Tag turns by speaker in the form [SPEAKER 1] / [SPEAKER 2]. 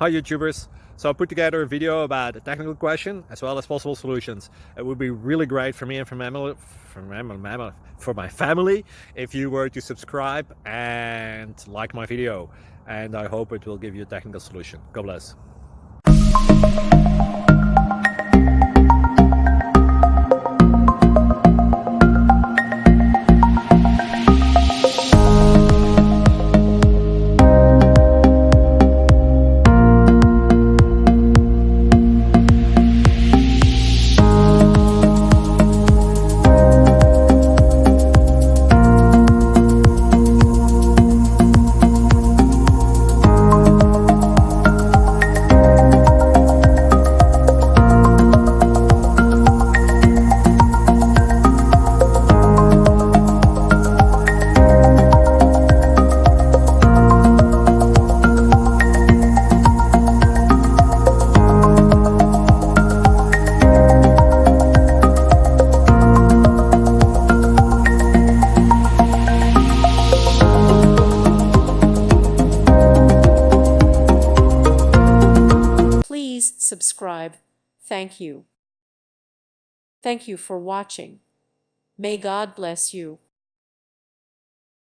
[SPEAKER 1] Hi YouTubers! So I put together a video about a technical question as well as possible solutions. It would be really great for me and for my family if you were to subscribe and like my video, and I hope it will give you a technical solution. God bless.
[SPEAKER 2] Please subscribe. Thank you. Thank you for watching. May God bless you.